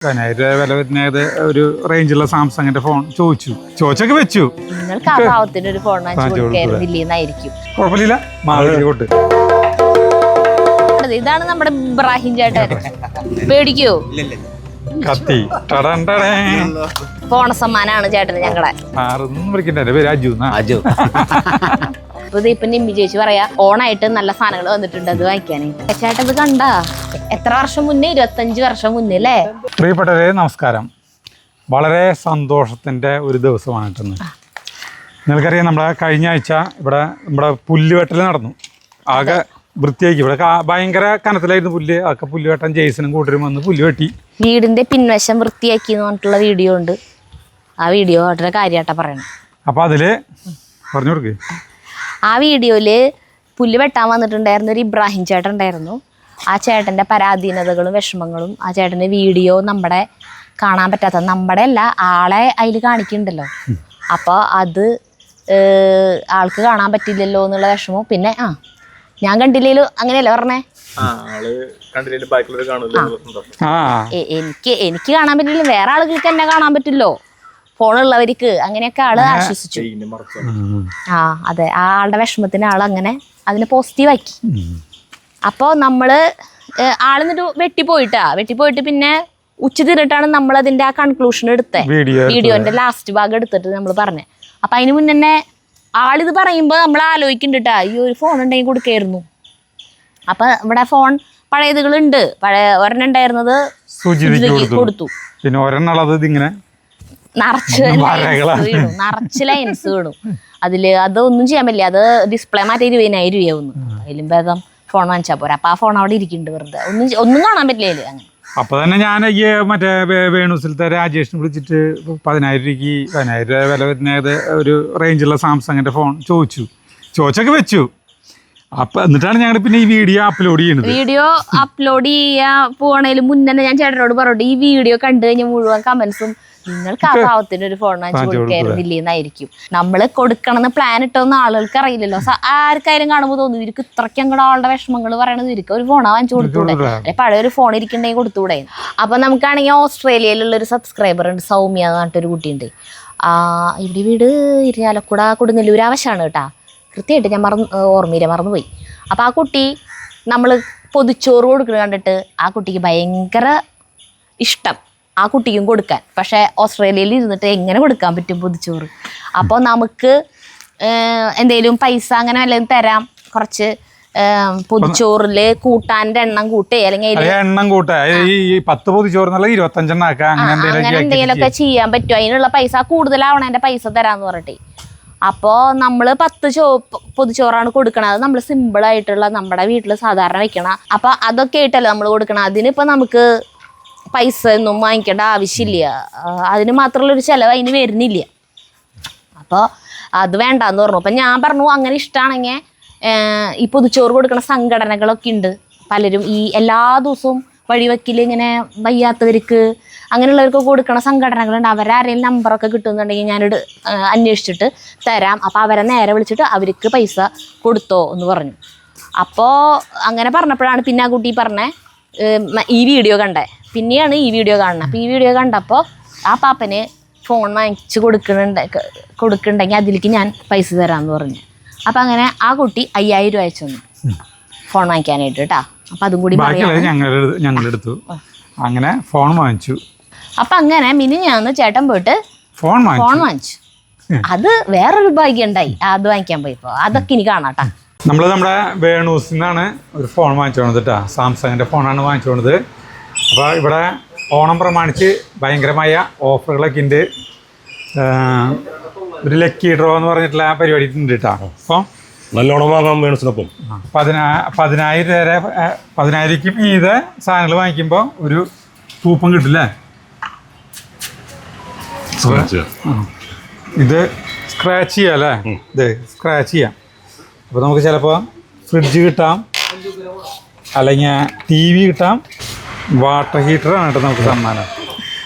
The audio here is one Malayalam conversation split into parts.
രൂപ വില വരുന്നത് ഒരു റേഞ്ചുള്ള സാംസങ്ങിന്റെ ഫോൺ ചോദിച്ചൊക്കെ വെച്ചു. കുഴപ്പമില്ല, മാറിക്കോട്ട്. ഇതാണ് നമ്മുടെ ഇബ്രാഹിം ചേട്ടൻ. പേടിക്കോ? കത്തി ഫോണ സമ്മാനാണ് ചേട്ടന് ഞങ്ങളെ. ഇപ്പൊ നിമ്മി ചേച്ചി പറയാ ഓണായിട്ട് നല്ല സാധനങ്ങൾ വന്നിട്ടുണ്ട്, അത് വാങ്ങിക്കാനേ. ചേട്ടൻ ഇത് കണ്ടാ എത്ര വർഷം മുന്നേ? 25 വർഷം മുന്നേ അല്ലേ? പ്രിയപ്പെട്ടവരെ നമസ്കാരം. വളരെ സന്തോഷത്തിന്റെ ഒരു ദിവസമാണ് കിട്ടുന്നത്. നിങ്ങൾക്കറിയാം, നമ്മുടെ കഴിഞ്ഞ ആഴ്ച ഇവിടെ നമ്മുടെ പുല്ലുവെട്ടൽ നടന്നു. ആകെ വൃത്തിയാക്കി. ഇവിടെ ഭയങ്കര കനത്തിലായിരുന്നു പുല്ല്. അതൊക്കെ പുല്ലുവെട്ടാൻ ജെയ്സനും കൂട്ടരും വന്ന് പുല്ല് വെട്ടി വീടിന്റെ പിൻവശം വൃത്തിയാക്കി എന്ന് പറഞ്ഞിട്ടുള്ള വീഡിയോ ഉണ്ട്. ആ വീഡിയോ വളരെ കാര്യമായിട്ടാ പറയണം. അപ്പൊ അതില് പറഞ്ഞു കൊടുക്ക്. ആ വീഡിയോയില് പുല്ല് വെട്ടാൻ വന്നിട്ടുണ്ടായിരുന്ന ഒരു ഇബ്രാഹിം ചേട്ടൻ ഉണ്ടായിരുന്നു. ആ ചേട്ടൻ്റെ പരാധീനതകളും വിഷമങ്ങളും ആ ചേട്ടൻ്റെ വീഡിയോ നമ്മുടെ കാണാൻ പറ്റാത്ത, നമ്മുടെ അല്ല ആളെ അതിൽ കാണിക്കുന്നുണ്ടല്ലോ. അപ്പോൾ അത് ആൾക്ക് കാണാൻ പറ്റില്ലല്ലോ എന്നുള്ള വിഷമവും, പിന്നെ ഞാൻ കണ്ടില്ലേലും അങ്ങനെയല്ലേ പറഞ്ഞേ, എനിക്ക് കാണാൻ പറ്റില്ല, വേറെ ആളുകൾക്ക് എന്നെ കാണാൻ പറ്റില്ലോ, ഫോണുള്ളവർക്ക്, അങ്ങനെയൊക്കെ ആള് ആശ്വസിച്ചു. അതെ, ആ ആളുടെ വിഷമത്തിന് ആൾ അങ്ങനെ അതിനെ പോസിറ്റീവാക്കി. അപ്പോൾ നമ്മള് ആളെന്നിട്ട് വെട്ടിപ്പോയിട്ട് പിന്നെ ഉച്ചതിരിട്ടാണ് നമ്മൾ അതിന്റെ ആ കൺക്ലൂഷൻ എടുത്തത്. വീഡിയോന്റെ ലാസ്റ്റ് ഭാഗം എടുത്തിട്ട് നമ്മൾ പറഞ്ഞത്. അപ്പൊ അതിന് മുന്നേ ആളിത് പറയുമ്പോ നമ്മൾ ആലോചിക്കുന്നുണ്ട്, ഈ ഒരു ഫോൺ ഉണ്ടെങ്കിൽ കൊടുക്കായിരുന്നു. അപ്പൊ ഇവിടെ ഫോൺ പഴയതുകളുണ്ട്. ഒരെണ്ണം ഉണ്ടായിരുന്നത് കൊടുത്തു, പിന്നെ ഒരെണ്ണുള്ളത് ഇങ്ങനെ നിറച്ച് ലൈൻസ് വീണു. അതില് അതൊന്നും ചെയ്യാൻ പറ്റില്ല. അത് ഡിസ്പ്ലേ മാറ്റി 20,000 രൂപയാവുന്നു. അതിലും ഭേദം ഫോൺ വാങ്ങിച്ചാൽ പോരാ. അപ്പൊ ആ ഫോൺ അവിടെ ഇരിക്കുന്നുണ്ട് വെറുതെ, ഒന്നും കാണാൻ പറ്റില്ല അതില്. അങ്ങനെ അപ്പൊ തന്നെ ഞാൻ ഈ മറ്റേ വേണുസിലത്തെ രാജേഷിനെ വിളിച്ചിട്ട് 10,000 രൂപ വില വരുന്നത് ഒരു റേഞ്ചുള്ള സാംസങ്ങിന്റെ ഫോൺ ചോദിച്ചൊക്കെ വെച്ചു. അപ്പൊ എന്നിട്ടാണ് ഞങ്ങൾ പിന്നെ ഈ വീഡിയോ അപ്ലോഡ് ചെയ്യുന്നത്. വീഡിയോ അപ്ലോഡ് ചെയ്യാൻ പോകണേലും മുന്നേ ഞാൻ ചേട്ടനോട് പറഞ്ഞു, ഈ വീഡിയോ കണ്ടു കഴിഞ്ഞാൽ മുഴുവൻ കമന്റ്സും നിങ്ങൾക്ക് ആ പാവത്തിന് ഒരു ഫോൺ വാങ്ങിച്ചു കൊടുക്കായിരുന്നില്ലെന്നായിരിക്കും. നമ്മള് കൊടുക്കണമെന്ന് പ്ലാൻ ഇട്ടൊന്നും ആളുകൾക്ക് അറിയില്ലല്ലോ. ആർക്കാരും കാണുമ്പോൾ തോന്നും ഇവർക്ക് ഇത്രയ്ക്ക് അങ്ങോട്ട് ആളുടെ വിഷമങ്ങൾ പറയണത്, ഇവർക്ക് ഒരു ഫോണാ വാങ്ങിച്ചു കൊടുത്തൂടെ, അല്ലെ പഴയൊരു ഫോൺ ഇരിക്കണ്ടെങ്കിൽ കൊടുത്തൂടെ. അപ്പൊ നമുക്കാണെങ്കിൽ ഓസ്ട്രേലിയയിലുള്ള ഒരു സബ്സ്ക്രൈബർ ഉണ്ട്, സൗമ്യ എന്ന് പറഞ്ഞിട്ടൊരു കുട്ടിയുണ്ട്. ഇവിടെ വീട് ഇരിഞ്ഞാലക്കുട കൊടുങ്ങല്ലൂർ ആവശ്യമാണ് കേട്ടാ, കൃത്യമായിട്ട് ഞാൻ മറന്നുപോയി. അപ്പൊ ആ കുട്ടി നമ്മൾ പൊതിച്ചോറ് കൊടുക്കുന്നത് കണ്ടിട്ട് ആ കുട്ടിക്ക് ഭയങ്കര ഇഷ്ടം ആ കുട്ടിക്കും കൊടുക്കാൻ. പക്ഷെ ഓസ്ട്രേലിയയിൽ ഇരുന്നിട്ട് എങ്ങനെ കൊടുക്കാൻ പറ്റും പൊതിച്ചോറ്? അപ്പോൾ നമുക്ക് എന്തെങ്കിലും പൈസ അങ്ങനെ വല്ലതും തരാം, കുറച്ച് പൊതിച്ചോറില് കൂട്ടാൻ്റെ എണ്ണം കൂട്ടേ, അല്ലെങ്കിൽ അങ്ങനെ എന്തെങ്കിലുമൊക്കെ ചെയ്യാൻ പറ്റും. അതിനുള്ള പൈസ കൂടുതലാവണേൻ്റെ പൈസ തരാന്ന് പറഞ്ഞിട്ടേ. അപ്പോൾ നമ്മൾ 10 പൊതിച്ചോറാണ് കൊടുക്കണത്. അത് നമ്മൾ സിമ്പിളായിട്ടുള്ള നമ്മുടെ വീട്ടിൽ സാധാരണ വെക്കണം. അപ്പോൾ അതൊക്കെ ആയിട്ടല്ലേ നമ്മൾ കൊടുക്കണം. അതിനിപ്പോൾ നമുക്ക് പൈസ ഒന്നും വാങ്ങിക്കേണ്ട ആവശ്യമില്ല. അതിന് മാത്രമുള്ളൊരു ചിലവ് അതിന് വരുന്നില്ല. അപ്പോൾ അത് വേണ്ടാന്ന് പറഞ്ഞു. അപ്പം ഞാൻ പറഞ്ഞു, അങ്ങനെ ഇഷ്ടമാണെങ്കിൽ ഈ പൊതിച്ചോറ് കൊടുക്കുന്ന സംഘടനകളൊക്കെ ഉണ്ട് പലരും. ഈ എല്ലാ ദിവസവും വഴിവെക്കിൽ ഇങ്ങനെ വയ്യാത്തവർക്ക് അങ്ങനെയുള്ളവർക്ക് കൊടുക്കുന്ന സംഘടനകളുണ്ട്. അവരാരെങ്കിലും നമ്പറൊക്കെ കിട്ടുന്നുണ്ടെങ്കിൽ ഞാനിത് അന്വേഷിച്ചിട്ട് തരാം. അപ്പോൾ അവരെ നേരെ വിളിച്ചിട്ട് അവർക്ക് പൈസ കൊടുത്തോ എന്ന് പറഞ്ഞു. അപ്പോൾ അങ്ങനെ പറഞ്ഞപ്പോഴാണ് പിന്നെ ആ കുട്ടി പറഞ്ഞേ ഈ വീഡിയോ കണ്ടേ. പിന്നെയാണ് ഈ വീഡിയോ കാണുന്നത്. അപ്പോൾ ഈ വീഡിയോ കണ്ടപ്പോൾ ആ പാപ്പന് ഫോൺ വാങ്ങിച്ച് കൊടുക്കുന്നുണ്ടെങ്കിൽ അതിലേക്ക് ഞാൻ പൈസ തരാമെന്ന് പറഞ്ഞു. അപ്പം അങ്ങനെ ആ കുട്ടി 5,000 രൂപ അയച്ചു തന്നു ഫോൺ വാങ്ങിക്കാനായിട്ട് കേട്ടാ. അപ്പം അതും കൂടി ഞങ്ങളെടുത്തു, അങ്ങനെ ഫോൺ വാങ്ങിച്ചു. അപ്പം അങ്ങനെ മിനിഞ്ഞാന്ന് ചേട്ടൻ പോയിട്ട് ഫോൺ വാങ്ങിച്ചു. അത് വേറൊരു ഭാഗ്യം ഉണ്ടായി, അത് വാങ്ങിക്കാൻ പോയപ്പോൾ. അതൊക്കെ ഇനി കാണാട്ടാ. നമ്മുടെ വേണൂസിൽ നിന്നാണ് ഒരു ഫോൺ വാങ്ങിച്ചു കൊണ്ടത് കേട്ടോ. സാംസങ്ങിൻ്റെ ഫോണാണ് വാങ്ങിച്ചു കൊണ്ടത്. അപ്പോൾ ഇവിടെ ഓണം പ്രമാണിച്ച് ഭയങ്കരമായ ഓഫറുകളൊക്കെ ഉണ്ട്. ഒരു ലക്കി ഡ്രോ എന്ന് പറഞ്ഞിട്ടുള്ള പരിപാടി ഉണ്ട് കേട്ടോ. അപ്പോൾ നല്ലോണം വാങ്ങാൻ വേണൂസിനൊപ്പം 10,000 മീതെ സാധനങ്ങൾ വാങ്ങിക്കുമ്പോൾ ഒരു കൂപ്പൺ കിട്ടില്ലേ. ഇത് സ്ക്രാച്ച് ചെയ്യാം അല്ലേ, ഇത് സ്ക്രാച്ച് ചെയ്യാം. അപ്പോൾ നമുക്ക് ചിലപ്പോൾ ഫ്രിഡ്ജ് കിട്ടാം, അല്ലെങ്കിൽ TV കിട്ടാം, വാട്ടർ ഹീറ്ററാണ് കേട്ടോ നമുക്ക് സമ്മാനം.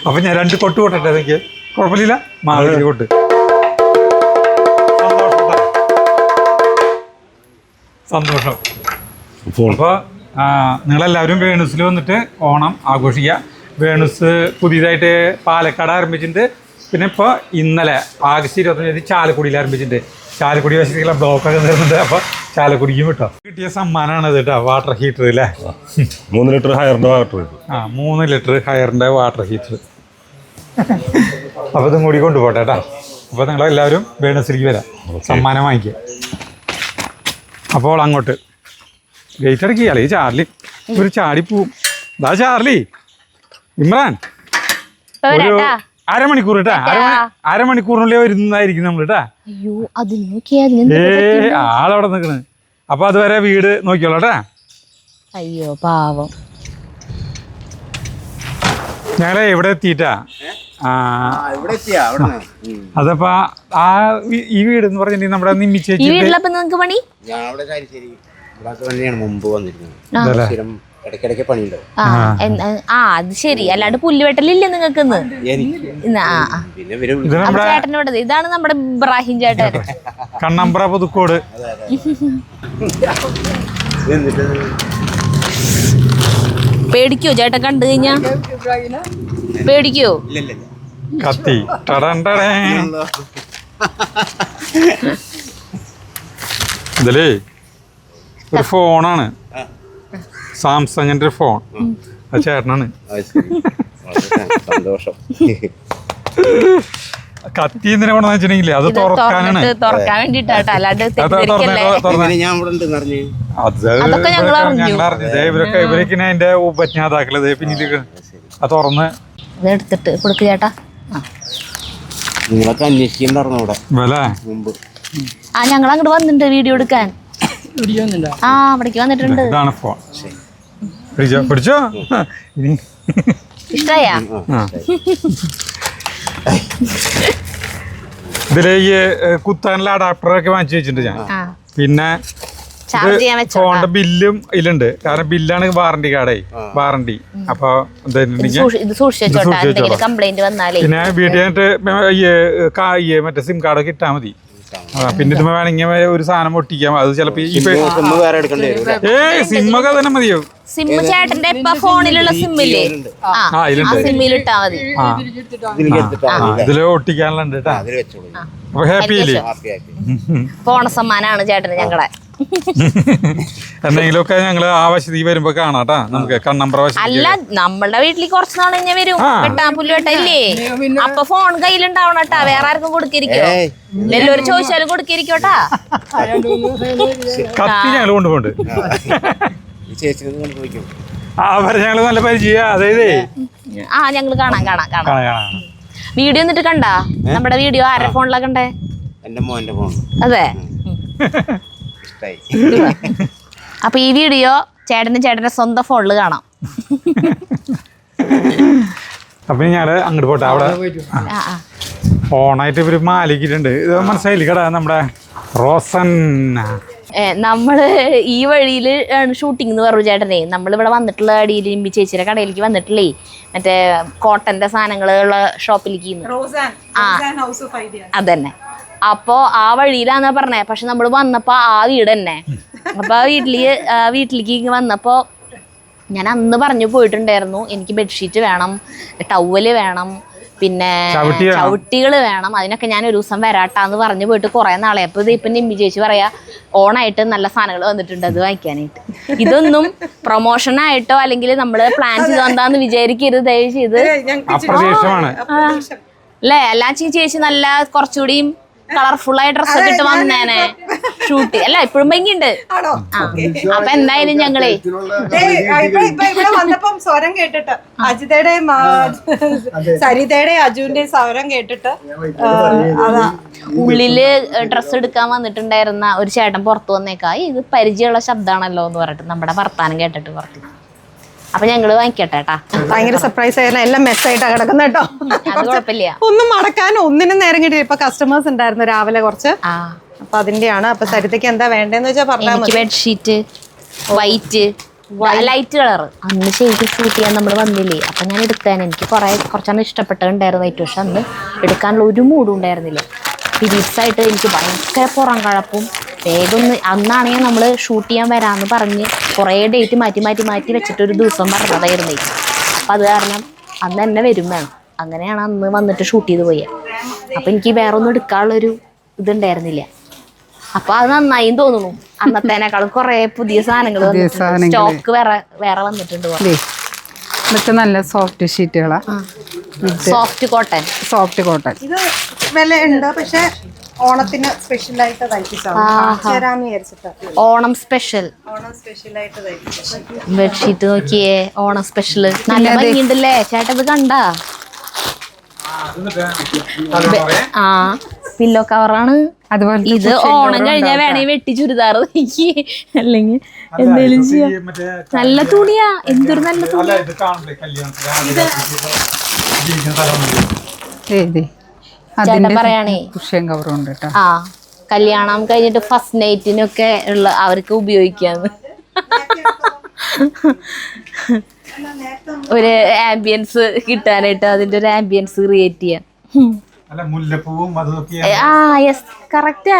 അപ്പം ഞാൻ 2 കൊട്ട് കൊട്ടട്ടെ, എനിക്ക് കുഴപ്പമില്ല, മാവിൽ കൊട്ട്. സന്തോഷം. അപ്പോൾ നിങ്ങളെല്ലാവരും വേണൂസിൽ വന്നിട്ട് ഓണം ആഘോഷിക്കുക. വേണുസ് പുതിയതായിട്ട് പാലക്കാട് ആരംഭിച്ചിട്ടുണ്ട്. പിന്നെ ഇപ്പോൾ ഇന്നലെ ആഗസ്റ്റ് 25 ചാലക്കുടിയിൽ ആരംഭിച്ചിട്ടുണ്ട്. ചാലക്കുടി വശത്തേക്കുള്ള ബ്ലോക്കൊക്കെ തീർന്നിട്ട് അപ്പോൾ ചാലക്കുടിക്കും വിട്ടോ. കിട്ടിയ സമ്മാനമാണ് ഇത് കേട്ടോ, വാട്ടർ ഹീറ്റർ അല്ലേ. 3 ലിറ്റർ ഹയറിന്റെ വാട്ടർ കിട്ടും. 3 ലിറ്റർ ഹയറിൻ്റെ വാട്ടർ ഹീറ്റർ. അപ്പോൾ ഇതും കൂടി കൊണ്ടുപോട്ടെ കേട്ടോ. അപ്പോൾ നിങ്ങളെല്ലാവരും വേണുസിലേക്ക് വരാം, സമ്മാനം വാങ്ങിക്കുക. അപ്പോൾ അങ്ങോട്ട് ഗേറ്റ് അടക്കിയാലേ ഈ ചാർലി ഒരു ചാടി പോവും. ഇതാ ചാർലി, ഇമ്രാൻ ഒരു അരമണിക്കൂർ കേട്ടാ, അരമണിക്കൂറിനുള്ളിൽ വരുന്നതായിരിക്കും നമ്മൾ കേട്ടാ. അയ്യോ അത് നോക്കിയാ ആളവിടെ നിൽക്കണ്. അപ്പൊ അതുവരെ വീട് നോക്കിയോളൂ കേട്ടാ. അയ്യോ പാവം. ഞങ്ങളെ ഇവിടെ എത്തിയിട്ടാ. അതപ്പോ ഈ വീട് എന്ന് പറഞ്ഞിട്ടുണ്ടെങ്കിൽ നമ്മുടെ നിമ്മിച്ചേച്ചി പണി മുമ്പ് വന്നിരുന്നു. ഇടയ്ക്കിടയ്ക്ക് പണിയുണ്ടാവും. അത് ശരി, അല്ലാണ്ട് പുല്ലുവെട്ടലില്ലേ നിങ്ങൾക്ക് ചേട്ടനോട്. ഇതാണ് നമ്മുടെ ഇബ്രാഹിം ചേട്ടൻ, കണ്ണമ്പ്ര പുതുക്കോട്. പേടിക്കോ ചേട്ടൻ കണ്ടു കഴിഞ്ഞാ? പേടിക്കോ? കത്തി ഇതിലേ ഒരു ഫോണാണ്, സാംസങ്ങിന്റെ ഒരു ഫോൺ. അത് ചേട്ടനാണ്. സന്തോഷം. കത്തി എന്തിനാ കൊണ്ടെന്ന് വെച്ചിട്ടുണ്ടെങ്കിൽ അത് തുറക്കാനാണ്, തുറക്കാൻ വേണ്ടിട്ടാട്ടോ, അല്ലാണ്ട് ഇവരൊക്കെ അതിന്റെ ഉപജ്ഞാതാക്കള് പിന്നിലേക്ക് അത് തുറന്ന് എടുത്തിട്ട് കൊടുക്ക് ചേട്ടാ. നിങ്ങളൊക്കെ അന്വേഷിക്കുന്നുണ്ടായിരുന്നു ഇവിടെ വില മുമ്പ്. ഞങ്ങൾ അങ്ങോട്ട് വന്നിട്ടുണ്ട് വീഡിയോ എടുക്കാൻ. അവിടേക്ക് വന്നിട്ടുണ്ട്. ഇതാണ് ഫോൺ. പിടിച്ചോ ഇനി ഇഷ്ടായാ? ഇതിലെ ഈ കുത്താനുള്ള അഡാപ്റ്ററൊക്കെ വാങ്ങിച്ചു വെച്ചിട്ടുണ്ട് ഞാൻ. പിന്നെ ഫോണിന്റെ ബില്ലും ഇതിലുണ്ട്, കാരണം ബില്ലാണ് വാറണ്ടി കാർഡേ, വാറണ്ടി. അപ്പൊ പിന്നെ വീട്ടിൽ വന്നിട്ട് മറ്റേ സിം കാർഡൊക്കെ ഇട്ടാ മതി. പിന്നെ ഇത് വേണമെങ്കിൽ ഒരു സാധനം ഒട്ടിക്കാം. അത് ചിലപ്പോ സിമ്മൊക്കെ തന്നെ മതിയോ? സിം ചേട്ടന്റെ ഫോണിലുള്ള സിമ്മില്ലേ, സിമ്മിലിട്ടാ മതി. ഇതില് ഒട്ടിക്കാനുണ്ട് കേട്ടാ. അപ്പൊ ഹാപ്പി ഇല്ലേ? ഫോണ സമ്മാനാണ് ചേട്ടന് ഞങ്ങളെ. എന്തെങ്കിലുമൊക്കെ ഞങ്ങള് ആവശ്യത്തി വരുമ്പോ കാണാട്ടാ. നമുക്ക് കണ്ണമ്പ്ര അല്ല, നമ്മളുടെ വീട്ടിൽ കുറച്ച് നാൾ കഴിഞ്ഞാൽ വരും. പുല്ലുവെട്ടല്ലേ, അപ്പൊ ഫോൺ കയ്യിലുണ്ടാവണട്ടാ. വേറെ ആർക്കും കൊടുക്കിരിക്കോ? എല്ലാവരും ചോദിച്ചാലും കൊടുക്കിരിക്കോട്ടാ. കത്തി ഞങ്ങള് കൊണ്ടുപോണ്ട്. അവരെ ഞങ്ങള് നല്ല പരിചയ. അതായത് ഞങ്ങള് കാണാം. വീഡിയോ എന്നിട്ട് കണ്ടാ? നമ്മുടെ വീഡിയോ ആരുടെ ഫോണിലാ കണ്ടേ? എന്റെ മോന്റെ ഫോൺ. അതെ. അപ്പൊ ഈ വീഡിയോ ചേട്ടന്റെ സ്വന്തം ഫോണില് കാണാം. അപ്പൊ ഞങ്ങള് അങ്ങോട്ട് പോട്ടെ. അവിടെ ഫോണായിട്ട് ഇവര് മാലിക്കിട്ടുണ്ട്. ഇത് മനസ്സിലായില്ലേ കടാ, നമ്മുടെ റോസൻ. നമ്മള് ഈ വഴിയിൽ ഷൂട്ടിംഗ് എന്ന് പറഞ്ഞു ചേട്ടനെ. നമ്മളിവിടെ വന്നിട്ടുള്ള അടിയിൽ ഇമ്പി ചേച്ചിയുടെ കടയിലേക്ക് വന്നിട്ടില്ലേ, മറ്റേ കോട്ടന്റെ സാധനങ്ങളുള്ള ഷോപ്പിലേക്ക്. അതന്നെ. അപ്പോൾ ആ വഴിയിലാന്നാ പറഞ്ഞേ. പക്ഷെ നമ്മൾ വന്നപ്പോൾ ആ വീട് തന്നെ. അപ്പോൾ ആ വീട്ടിലേക്ക് വന്നപ്പോൾ ഞാൻ അന്ന് പറഞ്ഞു പോയിട്ടുണ്ടായിരുന്നു, എനിക്ക് ബെഡ്ഷീറ്റ് വേണം, ടവല് വേണം, പിന്നെ ചവിട്ടികൾ വേണം. അതിനൊക്കെ ഞാൻ ഒരു ദിവസം വരാട്ടാന്ന് പറഞ്ഞു പോയിട്ട് കുറേ നാളെ. അപ്പോൾ ഇത് ഇപ്പം നിമ്മി ചേച്ചി പറയാ ഓണായിട്ട് നല്ല സാധനങ്ങൾ വന്നിട്ടുണ്ട്, അത് വാങ്ങിക്കാനായിട്ട്. ഇതൊന്നും പ്രൊമോഷനായിട്ടോ അല്ലെങ്കിൽ നമ്മൾ പ്ലാൻ ചെയ്ത് എന്താന്ന് വിചാരിക്കരുത് ദയവ് ചെയ്ത്. അല്ലേ? എല്ലാ ചേച്ചി നല്ല കുറച്ചുകൂടിയും കളർഫുൾ ആയ ഡ്രസ്സൊക്കെ ഇട്ട് വന്നേനെ ഷൂട്ട്. അല്ല ഇപ്പോഴും ഭംഗിയുണ്ട്. അപ്പൊ എന്തായാലും ഞങ്ങളെ ഇവിടെ വന്നപ്പം സ്വരം കേട്ടിട്ട് അജിതയുടെയും സരിതയുടെയും അജുവിന്റെയും സ്വരം കേട്ടിട്ട് ഉള്ളില് ഡ്രസ്സ് എടുക്കാൻ വന്നിട്ടുണ്ടായിരുന്ന ഒരു ചേട്ടൻ പുറത്തു വന്നേക്കാ, ഇത് പരിചയമുള്ള ശബ്ദമാണല്ലോ എന്ന് പറഞ്ഞിട്ട് നമ്മുടെ വർത്താനം കേട്ടിട്ട് പുറത്ത്. അപ്പൊ ഞങ്ങള് വാങ്ങിക്കട്ടെ കേട്ടാ. ഭയങ്കര സർപ്രൈസ് ആയിരുന്നു. എല്ലാം മെസ്സായിട്ടാ കിടക്കുന്ന കേട്ടോ. അത് കുഴപ്പമില്ല. ഒന്നും മടക്കാൻ ഒന്നിനും നേരം കിട്ടി. ഇപ്പൊ കസ്റ്റമേഴ്സ് ഉണ്ടായിരുന്നു രാവിലെ കുറച്ച്. അപ്പൊ അതിന്റെയാണ്. അപ്പൊ സരിതയ്ക്ക് എന്താ വേണ്ടതെന്ന് വെച്ചാൽ പറഞ്ഞാൽ മതി. Bedsheet white light colour. അന്ന് ശരിക്കും ഷൂട്ട് ചെയ്യാൻ നമ്മൾ വന്നില്ലേ, അപ്പൊ ഞാൻ എടുക്കാൻ എനിക്ക് കുറച്ചെണ്ണം ഇഷ്ടപ്പെട്ടിട്ടുണ്ടായിരുന്നു വൈറ്റ്. പക്ഷെ അന്ന് എടുക്കാനുള്ള ഒരു മൂഡും ഉണ്ടായിരുന്നില്ല. പീരീഡ്സ് ആയിട്ട് എനിക്ക് ഭയങ്കര പുറം കഴപ്പും. വേഗം അന്നാണെങ്കിൽ നമ്മൾ ഷൂട്ട് ചെയ്യാൻ വരാമെന്ന് പറഞ്ഞ് കുറേ ഡേറ്റ് മാറ്റി വെച്ചിട്ട് ഒരു ദിവസം പറഞ്ഞതായിരുന്നു. അപ്പം അത് കാരണം അന്ന് തന്നെ വരും വേണം. അങ്ങനെയാണ് അന്ന് വന്നിട്ട് ഷൂട്ട് ചെയ്ത് പോയത്. അപ്പം എനിക്ക് വേറെ ഒന്നും എടുക്കാനുള്ളൊരു ഇതുണ്ടായിരുന്നില്ല. അപ്പൊ അത് നന്നായും തോന്നുന്നു. അന്നത്തേനേക്കാളും കുറെ പുതിയ സാധനങ്ങൾ സ്റ്റോക്ക് വേറെ വന്നിട്ടുണ്ട്. ഇതൊക്കെ നല്ല സോഫ്റ്റ് ഷീറ്റുകളാ. Soft cotton. ഇത് വില ഉണ്ട്, പക്ഷെ ഓണത്തിന് സ്പെഷ്യൽ ആയിട്ട് തയ്പ്പിച്ചാണ്. ഓണം സ്പെഷ്യൽ ആയിട്ട് ബെഡ്ഷീറ്റ് നോക്കിയേ. ഓണം സ്പെഷ്യൽ നല്ല ഭംഗിയുണ്ടല്ലേ ചേട്ടാ, ഇത് കണ്ടാ? ആ പില്ലോ കവറാണ്. അതുപോലെ ഇത് ഓണം കഴിഞ്ഞാൽ വേണമെങ്കിൽ വെട്ടി ചുരിദാർ നോക്കി, അല്ലെങ്കിൽ എന്തെങ്കിലും ചെയ്യാം. നല്ല തുണിയാ, എന്തൊരു നല്ല തുണിയാ. ചേട്ടൻ പറയാണേ കുഷ്യൻ കവറുണ്ട് കേട്ടോ. ആ കല്യാണം കഴിഞ്ഞിട്ട് ഫസ്റ്റ് നൈറ്റിനൊക്കെ ഉള്ള അവർക്ക് ഉപയോഗിക്കാന്ന്. ഒരു ആംബിയൻസ് കിട്ടാനായിട്ട് അതിന്റെ ഒരു ആംബിയൻസ് ക്രിയേറ്റ് ചെയ്യാം. Yes correct.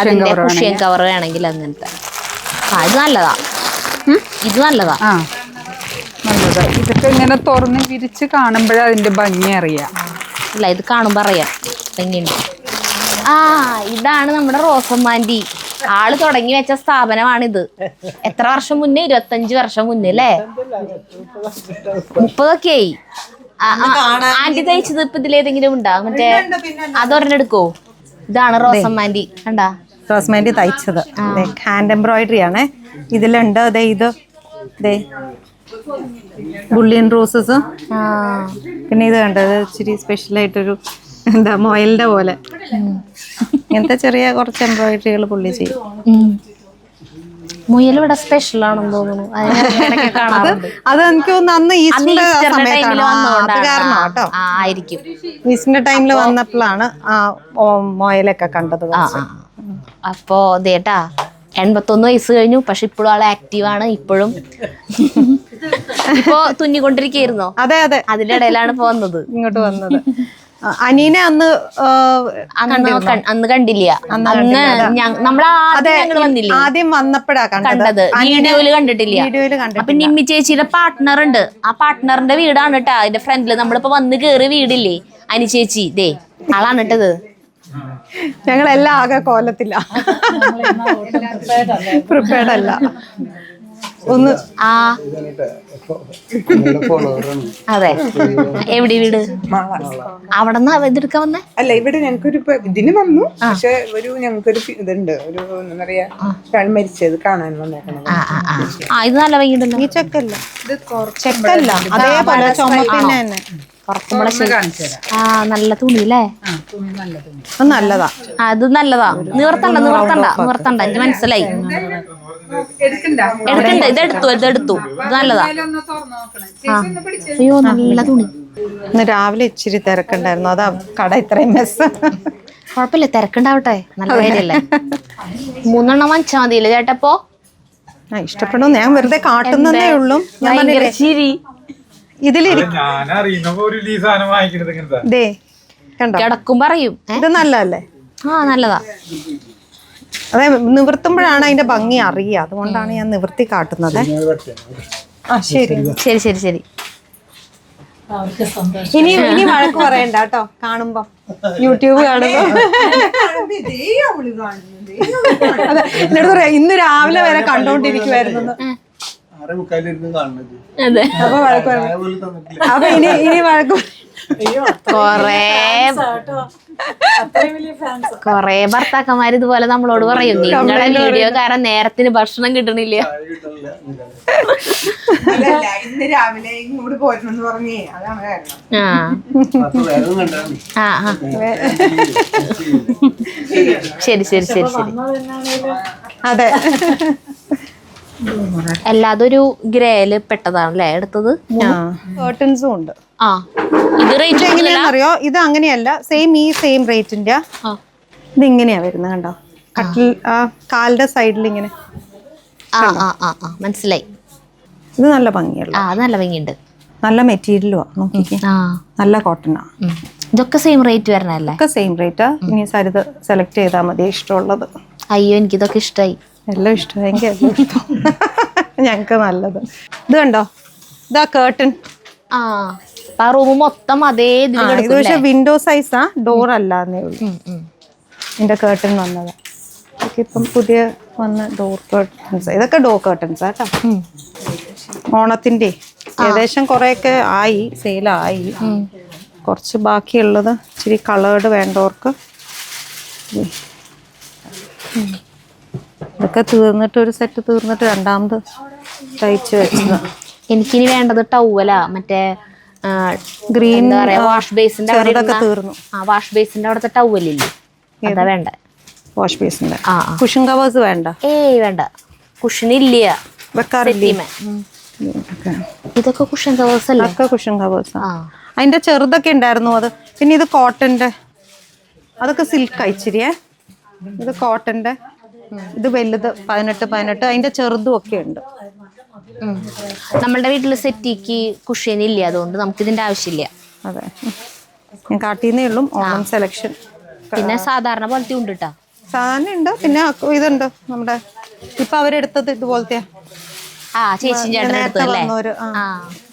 അതിന്റെ കുഷ്യൻ കവർ വേണമെങ്കിൽ അങ്ങനത്തെ. ഇത് നല്ലതാ, ഇത് നല്ലതാ. നല്ലതാ. ഇതൊക്കെ ഇങ്ങനെ തുറന്ന് വിരിച്ച് കാണുമ്പോഴേ അതിന്റെ ഭംഗി അറിയാം. ഇല്ല, ഇത് കാണുമ്പോ അറിയാം ഭംഗിയുണ്ട്. ഇതാണ് നമ്മുടെ റോസമ്മാൻറ്റി. ആള് തുടങ്ങി വെച്ച സ്ഥാപനമാണിത്. എത്ര വർഷം മുന്നേ? 25 വർഷം മുന്നേ അല്ലേ? 30 ആയി. ആന്റി തയ്ച്ചത് ഇപ്പൊ ഇതിലേതെങ്കിലും ഉണ്ടാ? മറ്റേ അതൊരെണ്ണം എടുക്കോ? ഇതാണ് റോസമ്മാൻറ്റി. കണ്ടാ? റോസമ്മാൻറ്റി തയ്ച്ചത് ഹാൻഡ് എംബ്രോയിഡറി ആണ്. ഇതിലുണ്ട് ഇത് ബുള്ളിയൻ റോസസ്. പിന്നെ ഇത് കണ്ടത് ഇച്ചിരി സ്പെഷ്യൽ ആയിട്ടൊരു എന്താ മൊയലിന്റെ പോലെ ഇങ്ങനത്തെ ചെറിയ കുറച്ച് എംബ്രോയിഡറികൾ പുള്ളി ചെയ്യും. മുയൽ ഇവിടെ സ്പെഷ്യൽ ആണെന്ന് തോന്നുന്നു. അത് എനിക്ക് തോന്നുന്നു അന്ന് ഈസ്റ്ററിന്റെ സമയത്താണ്. അത് കാരണം കേട്ടോ, ആയിരിക്കും. ഈസ്റ്ററിന്റെ ടൈമിൽ വന്നപ്പോഴാണ് ആ മൊയലൊക്കെ കണ്ടത്. അപ്പോ ദേട്ടാ 81 വയസ്സ് കഴിഞ്ഞു, പക്ഷെ ഇപ്പോഴും ആള് ആക്റ്റീവാണ്. ഇപ്പോഴും ഇപ്പോ തുന്നിക്കൊണ്ടിരിക്കുകയായിരുന്നോ? അതെ അതെ, അതിന്റെ ഇടയിലാണ് ഇപ്പൊ വന്നത്, ഇങ്ങോട്ട് വന്നത്. അനീനെ അന്ന് കണ്ടില്ല. ആദ്യം വന്നപ്പോഴാ കണ്ടത്. വീഡിയോയില് കണ്ടിട്ടില്ല. അപ്പൊ നിമ്മി ചേച്ചിയുടെ പാർട്ട്ണർ ഉണ്ട്. ആ പാർട്ട്ണറിന്റെ വീടാണ് കേട്ടാ അതിന്റെ ഫ്രണ്ടില്. നമ്മളിപ്പോ വന്ന് കേറി വീടില്ലേ അനി ചേച്ചി, ദേ ആളാണ് ഇട്ടത്. ഞങ്ങളെല്ലാം ആകെ കോലത്തില്ല, പ്രിപ്പയർഡ് അല്ല. ഒന്ന് അതെ. എവിടെ വീട്? അവിടെ നിന്ന് ഇതെടുക്കാൻ വന്നേ? അല്ല, ഇവിടെ ഞങ്ങൾക്കൊരു ഇതിന് വന്നു. പക്ഷെ ഞങ്ങൾക്കൊരു ഇതുണ്ട്, ഒരു എന്താ പറയാ, മരിച്ചത് കാണാൻ വന്നേക്കണം. ഇത് നല്ല വൈകിട്ടല്ലോ. ഈ ചെക്കല്ല, ഇത് ചെക്കല്ല, അതേപോലെ ചുമപ്പിന്നെ തന്നെ. നല്ല തുണി അല്ലേ? നല്ലതാ, അത് നല്ലതാ. നിവർത്തണ്ട എനിക്ക് മനസ്സിലായി. എടുക്കണ്ട, ഇതെടുത്തു. ഇത് നല്ലതാ. അയ്യോ നല്ല തുണി. ഇന്ന് രാവിലെ ഇച്ചിരി തിരക്കുണ്ടായിരുന്നു, അതാ കട ഇത്രയും മെസ്സ്. കുഴപ്പമില്ല, തിരക്കുണ്ടാവട്ടെ, നല്ല കാര്യല്ലേ. 3 എണ്ണം വാങ്ങിച്ചാ മതിയില്ലേ ചേട്ടപ്പോ? ഇഷ്ടപ്പെടും. ഞാൻ വെറുതെ കാട്ടുന്നതേ ഉള്ളൂ. ചിരി കിടക്കും പറയും. ഇത് നല്ലതല്ലേ? നല്ലതാ. അതെ, നിവർത്തുമ്പോഴാണ് അതിന്റെ ഭംഗി അറിയുക. അതുകൊണ്ടാണ് ഞാൻ നിവർത്തി കാട്ടുന്നത്. ശരി ശരി ശരി ശരി. ഇനി വഴക്ക് പറയണ്ട കേട്ടോ, കാണുമ്പോ യൂട്യൂബ് കാണുമ്പോ. അതെ, എന്നോട് പറയാ ഇന്ന് രാവിലെ വരെ കണ്ടോണ്ടിരിക്കുവായിരുന്നു. അപ്പൊ വഴക്ക് അപ്പൊ ഇനി വഴക്ക് കൊറേ ഭർത്താക്കന്മാർ ഇതുപോലെ നമ്മളോട് പറയും, നിങ്ങളുടെ വീഡിയോ കാരണം നേരത്തിന് ഭക്ഷണം കിട്ടണില്ല. ഇന്ന് രാവിലെ ഇങ്ങോട്ട് പോരണമെന്ന് പറഞ്ഞേ, അതാണ് ശരി ശരി ശരി ശരി. അതെ, അല്ലാതൊരു ഗ്രേയില് പെട്ടതാണല്ലേ എടുത്തത്. കേർട്ടൻസും ഉണ്ട്. ഇത് റേറ്റ് എങ്ങനെയാണെന്നറിയോ? ഇത് അങ്ങനെയല്ല, സെയിം റേറ്റിന്റെ. ഇത് ഇങ്ങനെയാ വരുന്നത്, കണ്ടോ? കട്ടിൽ കാലിന്റെ സൈഡിൽ ഇങ്ങനെ. മനസ്സിലായി. ഇത് നല്ല ഭംഗിയുള്ള, നല്ല ഭംഗിയുണ്ട്. നല്ല മെറ്റീരിയലുവാ, നോക്കിക്കേ, നല്ല കോട്ടനാ. ഇതൊക്കെ സെയിം റേറ്റ് വരണല്ലേ? ഒക്കെ സെയിം റേറ്റാ. ഇനി സരിത് സെലക്ട് ചെയ്താൽ മതി ഇഷ്ടമുള്ളത്. അയ്യോ എനിക്കിതൊക്കെ ഇഷ്ടമായി. എല്ലാം ഇഷ്ടമായി, എനിക്ക് എല്ലാം ഇഷ്ടം. ഞങ്ങക്ക് നല്ലത്. ഇത് കണ്ടോ, ഇതാ കേർട്ടൻ. ആ അപ്പൊ ആ റൂം മൊത്തം അതേ ഇതിൽ ഇത് പക്ഷെ വിൻഡോ സൈസാ, ഡോർ അല്ലാന്നേ ഉള്ളൂ. ഇതിന്റെ കേർട്ടൻ വന്നതാ. ഇപ്പം പുതിയ വന്ന ഡോർ കേർട്ടൻസ്. ഇതൊക്കെ ഡോർ കേർട്ടൻസ് കേട്ടോ. ഓണത്തിന്റെ ഏകദേശം കുറെയൊക്കെ ആയി, സെയിലായി. കുറച്ച് ബാക്കിയുള്ളത് ഇച്ചിരി കളേർഡ് വേണ്ടവർക്ക്. ഇതൊക്കെ തീർന്നിട്ട്, ഒരു സെറ്റ് തീർന്നിട്ട് രണ്ടാമത് തയ്ച്ച് വെച്ചത്. എനിക്കിനി വേണ്ടത് ടവലാ, മറ്റേ ഗ്രീൻ വാഷ് ബേസിന്റെ ചെറുതൊക്കെ തീർന്നു. വാഷ് ബേസിന്റെ അവിടുത്തെ ടവലില്ലേ, അതാ വേണ്ട. വാഷ് ബേസിന്റെ ആ കുഷൻ കവേഴ്സ് വേണ്ട. ഏയ് വേണ്ട, കുഷനില്ല, വെക്കാറില്ല. ഇതൊക്കെ കുഷൻ കവേഴ്സ് അല്ലേ? ഒക്കെ കുഷൻ കവേഴ്സ്. അതിന്റെ ചെറുതൊക്കെ ഉണ്ടായിരുന്നു അത്. പിന്നെ ഇത് കോട്ടന്റെ, അതൊക്കെ സിൽക്ക് ഇച്ചിരിയേ. ഇത് കോട്ടന്റെ, ഇത് വലുത് 18. അതിന്റെ ചെറുതും ഒക്കെ ഉണ്ട്. നമ്മളുടെ വീട്ടില് സെറ്റിക്ക് കുഷ്യനില്ല, അതുകൊണ്ട് നമുക്ക് ഇതിന്റെ ആവശ്യമില്ല. അതെ, ഞാൻ കാട്ടിന്നേ ഉള്ളൂ. ഓണം സെലക്ഷൻ പിന്നെ സാധാരണ പോലത്തെ ഉണ്ട് കേട്ടോ, സാധാരണ ഉണ്ട്. പിന്നെ ഇതുണ്ട് നമ്മുടെ ഇപ്പൊ അവരെടുത്തത് ഇതുപോലത്തെ. ആ ചേച്ചി ചേട്ടൻ വന്നോര്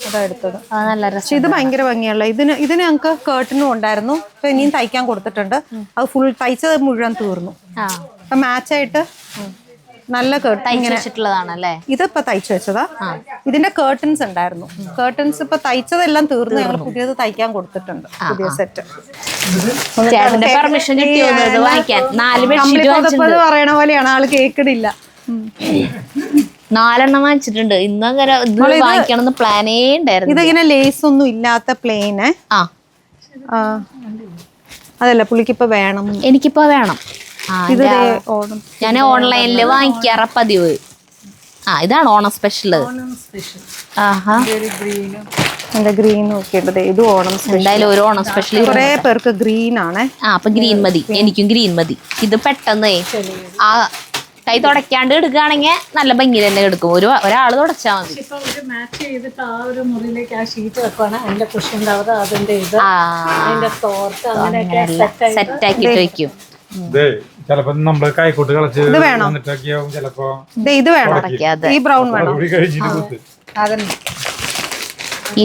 അതാ എടുത്തത്. നല്ല രസം. പക്ഷെ ഇത് ഭയങ്കര ഭംഗിയുള്ള. ഇതിന് ഞങ്ങൾക്ക് കേർട്ടനും ഉണ്ടായിരുന്നു. ഇപ്പൊ ഇനിയും തയ്ക്കാൻ കൊടുത്തിട്ടുണ്ട്. അത് ഫുൾ തയ്ച്ചത് മുഴുവൻ തീർന്നു. അപ്പൊ മാച്ചായിട്ട് നല്ല കേർട്ടൻ തയ്ച്ചിട്ടുള്ളതാണല്ലേ. ഇതിപ്പോ തയ്ച്ചു വെച്ചതാ. ഇതിന്റെ കേർട്ടൻസ് ഉണ്ടായിരുന്നു. കേർട്ടൻസ് ഇപ്പൊ തയ്ച്ചതെല്ലാം തീർന്നു. ഞങ്ങൾ പുതിയത് തയ്ക്കാൻ കൊടുത്തിട്ടുണ്ട്, പുതിയ സെറ്റ്. ചേട്ടന്റെ പെർമിഷൻ കിട്ടിയോ ഇത് വാങ്ങിക്കാൻ? 4 ബെഡ്ഷീറ്റ് പറയണ പോലെയാണ്, ആള് കേക്കണില്ല. 4 എണ്ണം വാങ്ങിച്ചിട്ടുണ്ട്. ഇന്നങ്ങനെ ഇത് വാങ്ങിക്കണം പ്ലാനേ ഉണ്ടായിരുന്നു. ഇതിങ്ങനെ ലേസ് ഒന്നും ഇല്ലാത്ത പ്ലെയിന്. അതല്ല പുള്ളിക്കിപ്പോ വേണം. എനിക്കിപ്പോ വേണം. ഇത് ഓണം ഞാൻ ഓൺലൈനില് വാങ്ങിക്കാറ പതിവ്. ഇതാണ് ഓണം സ്പെഷ്യല്. എന്റെ ഗ്രീനും ഒക്കെ ഉണ്ട്. ഇത് ഓണം എന്തായാലും ഒരു ഓണം സ്പെഷ്യൽ. കുറെ പേർക്ക് ഗ്രീൻ ആണ്. അപ്പൊ ഗ്രീൻ മതി, എനിക്കും ഗ്രീൻ മതി. ഇത് പെട്ടെന്ന് ആ കൈ തുടയ്ക്കാണ്ട് എടുക്കുകയാണെങ്കിൽ നല്ല ഭംഗി തന്നെ എടുക്കും. ഒരാള് തുടച്ചാ മതി. സെറ്റ് ആക്കിട്ട് വെക്കും. ചിലപ്പോ നമ്മള് കൈക്കോട്ട് കളിച്ച് ഇത് വേണം. ഇത് വേണം. ഈ ബ്രൗൺ വേണം.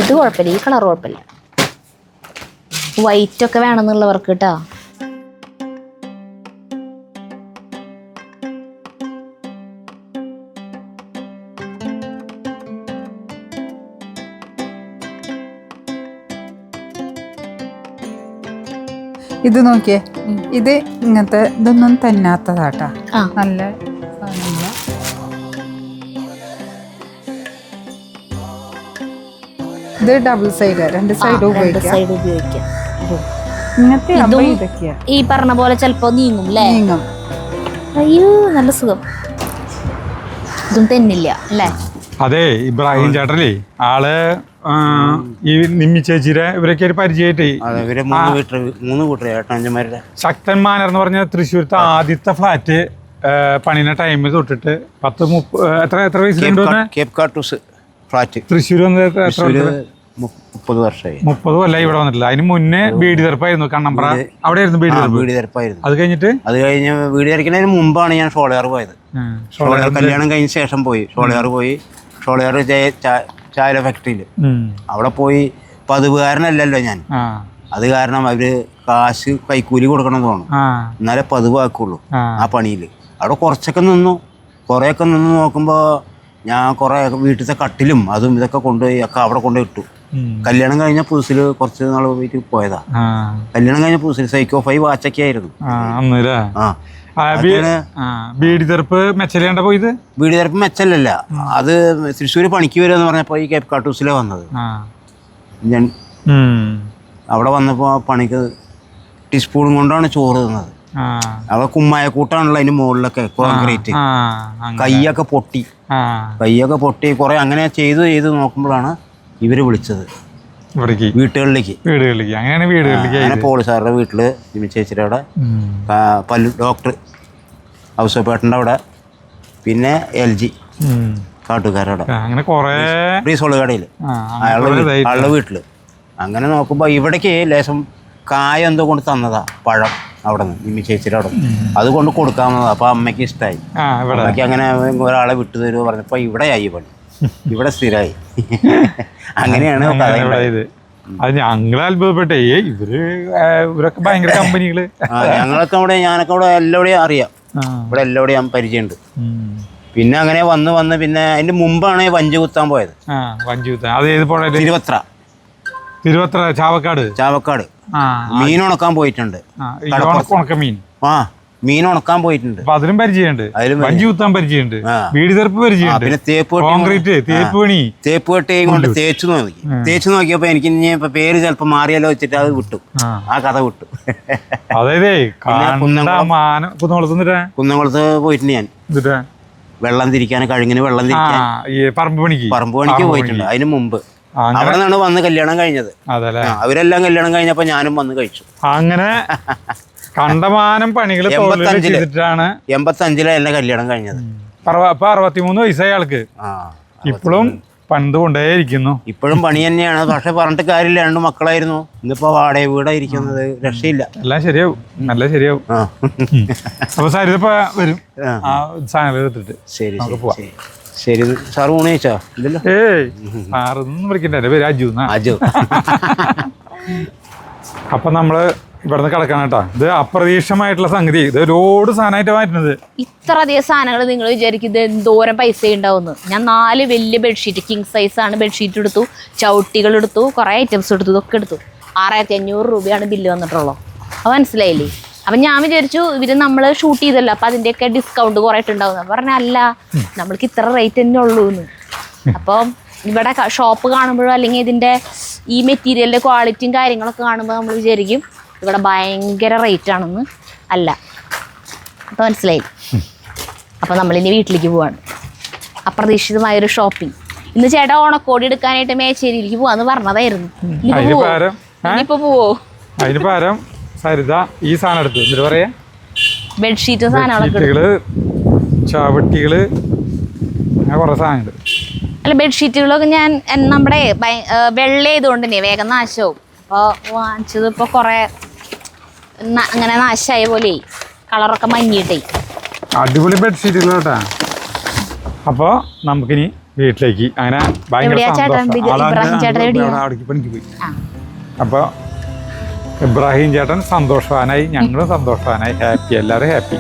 ഇത് കുഴപ്പമില്ല, ഈ കളർ കുഴപ്പമില്ല. വൈറ്റ് ഒക്കെ വേണമെന്നുള്ളവർക്ക് കേട്ടോ. ഇത് നോക്കിയേ, ഇത് ഇങ്ങനത്തെ ഇതൊന്നും തന്നാത്തതാട്ടാ, നല്ല സാധനമില്ല. ഇത് ഡബിൾ സൈഡ്, 2 സൈഡ് ഉപയോഗിക്കാം. ഇങ്ങനത്തെ ഇതൊക്കെയാ ഈ പറഞ്ഞ പോലെ ചിലപ്പോ നീങ്ങും അല്ലേ? നീങ്ങും. അയ്യോ നല്ല സുഖം. ഇതും തെന്നില്ല അല്ലേ? അതെ, ഇബ്രാഹിം ചേട്ടല്ലേ ആള് ഈ നിമ്മി ചേച്ചിയുടെ ഇവരൊക്കെ ഒരു പരിചയമായിട്ട് ശക്തൻ മാനർ എന്ന് പറഞ്ഞ തൃശ്ശൂരത്തെ ആദ്യത്തെ ഫ്ലാറ്റ് പണിയുന്ന ടൈമിൽ തൊട്ടിട്ട് 30 വയസ്സിലുണ്ടോന്ന് തൃശ്ശൂർ വന്നത് 30 കൊല്ലം ഇവിടെ വന്നിട്ടില്ല. അതിന് മുന്നേ ബീഡി തെറുപ്പായിരുന്നു കണ്ണമ്പ്ര. അവിടെ ആയിരുന്നു ബീഡി തെറുപ്പായിരുന്നു. അത് കഴിഞ്ഞ് വീട് തെറിക്കുന്നതിന് മുമ്പാണ് ഞാൻ ഷോളയാർ പോയത്. ഷോളയാർ കല്യാണം കഴിഞ്ഞ ശേഷം പോയി ഷോളയാർ ചായ ഫാക്ടറിയിൽ അവിടെ പോയി. പതിവുകാരനല്ലല്ലോ ഞാൻ. അത് കാരണം അവര് കാശ് കൈക്കൂലി കൊടുക്കണം എന്ന് തോന്നും, എന്നാലേ പതിവാക്കുള്ളൂ ആ പണിയിൽ. അവിടെ കുറച്ചൊക്കെ നിന്നു. കുറേയൊക്കെ നിന്ന് നോക്കുമ്പോൾ ഞാൻ കുറേ വീട്ടിലത്തെ കട്ടിലും അതും ഇതൊക്കെ കൊണ്ടുപോയി ഒക്കെ അവിടെ കൊണ്ടുപോയി ഇട്ടു. കല്യാണം കഴിഞ്ഞ പുതുസിൽ കുറച്ച് നാൾ പോയിട്ട് പോയതാ. കല്യാണം കഴിഞ്ഞ പുതുസിൽ സൈക്കോ 5 വാച്ചൊക്കെ ആയിരുന്നു. ബീഡി തെറുപ്പ് മെച്ചലേണ്ട പോയത്. ബീഡി തെറുപ്പ് മെച്ചല്ല, അത് തൃശ്ശൂർ പണിക്ക് വരുമെന്ന് പറഞ്ഞപ്പോൾ ഈ കേപ്പ് കാട്ടൂസിലാണ് വന്നത്. ഞാൻ അവിടെ വന്നപ്പോൾ പണിക്ക് ടീസ്പൂണും കൊണ്ടാണ് ചോറ് തന്നത്. അവിടെ കുമ്മായക്കൂട്ടാണല്ലോ അതിന്റെ മുകളിലൊക്കെ കോൺക്രീറ്റ്. കൈയൊക്കെ പൊട്ടി കുറെ അങ്ങനെ ചെയ്ത് നോക്കുമ്പോഴാണ് ഇവര് വിളിച്ചത് വീട്ടുകളിലേക്ക്. അങ്ങനെ പോളി സാറിന്റെ വീട്ടില് ചേച്ചിയുടെ അവിടെ പല്ലു ഡോക്ടർ ഔസേപ്പേട്ടൻ്റെ അവിടെ, പിന്നെ LG കാട്ടുകാരവിടെ, ബ്രീസോള് അയാളുടെ വീട്ടില്. അങ്ങനെ നോക്കുമ്പോ ഇവിടേക്ക് ലേശം കായ എന്തോ കൊണ്ട് തന്നതാ, പഴം അവിടെ നിന്ന് നിമ്മി ചേച്ചിയുടെ അവിടെ. അത് കൊണ്ട് കൊടുക്കാവുന്നതാ. അപ്പൊ അമ്മയ്ക്ക് ഇഷ്ടമായി. അമ്മയ്ക്ക് അങ്ങനെ ഒരാളെ വിട്ടു തരുമോ പറഞ്ഞപ്പോ ഇവിടെയായി പണി. ഇവിടെ സ്ഥിരമായി. അങ്ങനെയാണ് അങ്ങനെ കഥ ഇവിടെ ഇത്. അത് ഞങ്ങൾ അത്ഭുതപ്പെട്ടേ ഇവരൊക്കെ ഭയങ്കര കമ്പനികള്. ഞങ്ങളൊക്കെ ഇവിടെ, ഞാനൊക്കെ ഇവിടെ എല്ലാവിടെയും അറിയാം. ഇവിടെ എല്ലാവിടെയും ഞാൻ പരിചയമുണ്ട്. പിന്നെ അങ്ങനെ വന്ന് പിന്നെ അതിന്റെ മുമ്പാണ് വഞ്ചി കുത്താൻ പോയത്. വഞ്ചി കുത്താൻ അത് ഏത് പുഴ? തിരുവത്ര ചാവക്കാട് മീൻ ഉണക്കാൻ പോയിട്ടുണ്ട്. മീൻ മീൻ ഉണക്കാൻ പോയിട്ടുണ്ട്. അപ്പൊ അതിലും പരിചയമുണ്ട്, വഞ്ചി കുത്താൻ പരിചയമുണ്ട്, വീട് തെറുപ്പ് പരിചയമുണ്ട്, പിന്നെ കോൺക്രീറ്റ് തേപ്പ് പണി, തേപ്പ് കെട്ടിയും കൊണ്ട് തേച്ചു നോക്കിയപ്പോ എനിക്ക് ഇനി ഇപ്പൊ പേര് ചിലപ്പോ മാറിയാലോ വെച്ചിട്ട് അത് വിട്ടു, ആ കഥ വിട്ടു. അതായത് കുന്നംകുളത്ത് പോയിട്ടുണ്ട് ഞാൻ. വെള്ളം തിരിക്കാൻ, കഴുങ്ങിന് വെള്ളം തിരിക്കാൻ പറമ്പ് പണിക്ക് പോയിട്ടുണ്ട്. അതിന് മുമ്പ് അവിടെ നിന്നാണ് വന്ന് കല്യാണം കഴിഞ്ഞത്. അവരെല്ലാം കല്യാണം കഴിഞ്ഞപ്പോ ഞാനും വന്ന് കഴിച്ചു. അങ്ങനെ കണ്ടമാനം പണികൾ 85 എന്നെ കല്യാണം കഴിഞ്ഞത്. ഇപ്പൊ 63 വയസ്സായ ആൾക്ക് ഇപ്പോഴും പണ്ട് കൊണ്ടേയിരിക്കുന്നു. ഇപ്പോഴും പണി തന്നെയാണ്. പക്ഷെ പറഞ്ഞിട്ട് കാര്യമില്ല, 2 മക്കളായിരുന്നു. ഇന്നിപ്പോ വാടക വീടായിരിക്കുന്നത്, രക്ഷയില്ല. എല്ലാം ശരിയാവും, നല്ല ശരിയാവും. അപ്പൊ സരിതപ്പ വരും സാധനം എടുത്തിട്ട്. ശരി ശരി സാർ ഊണ് കഴിച്ചോ? ഇല്ലല്ലോ. സാറൊന്നും വിളിക്കണ്ട, എന്റെ പേര് അജു. അപ്പൊ നമ്മള് ഇവിടുന്ന് കിടക്കണം കേട്ടോ. ഇത് അപ്രതീക്ഷിതമായിട്ടുള്ള സംഗതി. ഇത് ഒരുപാട് സാധനമായിട്ട് മാറ്റുന്നത്. ഇത്ര അധികം സാധനങ്ങൾ നിങ്ങൾ വിചാരിക്കും ഇത് എന്തോരം പൈസ ഉണ്ടാവുന്നു. ഞാൻ 4 വലിയ ബെഡ്ഷീറ്റ്, കിങ് സൈസാണ് ബെഡ്ഷീറ്റ് എടുത്തു, ചവിട്ടികൾ എടുത്തു, കുറേ ഐറ്റംസ് എടുത്തു. ഇതൊക്കെ എടുത്തു. 6500 രൂപയാണ് ബില്ല് വന്നിട്ടുള്ളൂ. അത് മനസ്സിലായില്ലേ? അപ്പം ഞാൻ വിചാരിച്ചു ഇവർ നമ്മൾ ഷൂട്ട് ചെയ്തല്ലോ, അപ്പം അതിൻ്റെയൊക്കെ ഡിസ്കൗണ്ട് കുറേയിട്ടുണ്ടാവും. പറഞ്ഞാൽ അല്ല, നമ്മൾക്ക് ഇത്ര റേറ്റ് തന്നെ ഉള്ളൂ എന്ന്. അപ്പം ഇവിടെ ഷോപ്പ് കാണുമ്പോഴോ അല്ലെങ്കിൽ ഇതിൻ്റെ ഈ മെറ്റീരിയലിൻ്റെ ക്വാളിറ്റിയും കാര്യങ്ങളൊക്കെ കാണുമ്പോൾ നമ്മൾ വിചാരിക്കും ഇവിടെ ഭയങ്കര റേറ്റ് ആണെന്ന്. അല്ല, അപ്പം മനസ്സിലായി. അപ്പം നമ്മളിനി വീട്ടിലേക്ക് പോവാണ്. അപ്രതീക്ഷിതമായൊരു ഷോപ്പിംഗ്. ഇന്ന് ചേട്ടാ ഓണക്കോടി എടുക്കാനായിട്ട് മേച്ചേരിയിലേക്ക് പോവാന്ന് പറഞ്ഞതായിരുന്നു. ഇനിയിപ്പോ പോവോ? അതിന് പകരം സരിത ഈ സാധനം എടുത്തു. എന്നിട്ട് പറയാ ബെഡ്ഷീറ്റ് സാധനങ്ങളൊക്കെ, ചവിട്ടികള്, അങ്ങനെ കുറെ സാധനങ്ങൾ. അല്ല, ബെഡ്ഷീറ്റുകളൊക്കെ ഞാൻ നമ്മുടെ വെള്ള ചെയ്തുകൊണ്ട് തന്നെ വേഗം നാശവും. അപ്പോൾ വാങ്ങിച്ചത് ഇപ്പോൾ കുറേ അങ്ങനെ നാശമായ പോലെ, കളറൊക്കെ മങ്ങിയിട്ടേ. അടിപൊളി ബെഡ്ഷീറ്റുകൾ കേട്ടാ. അപ്പോൾ നമുക്കിനി വീട്ടിലേക്ക് അങ്ങനെ ഭയങ്കര അവിടേക്ക് പണിക്ക് പോയി. അപ്പോൾ ഇബ്രാഹിം ചേട്ടൻ സന്തോഷവാനായി, ഞങ്ങളും സന്തോഷവാനായി, ഹാപ്പി, എല്ലാവരും ഹാപ്പി.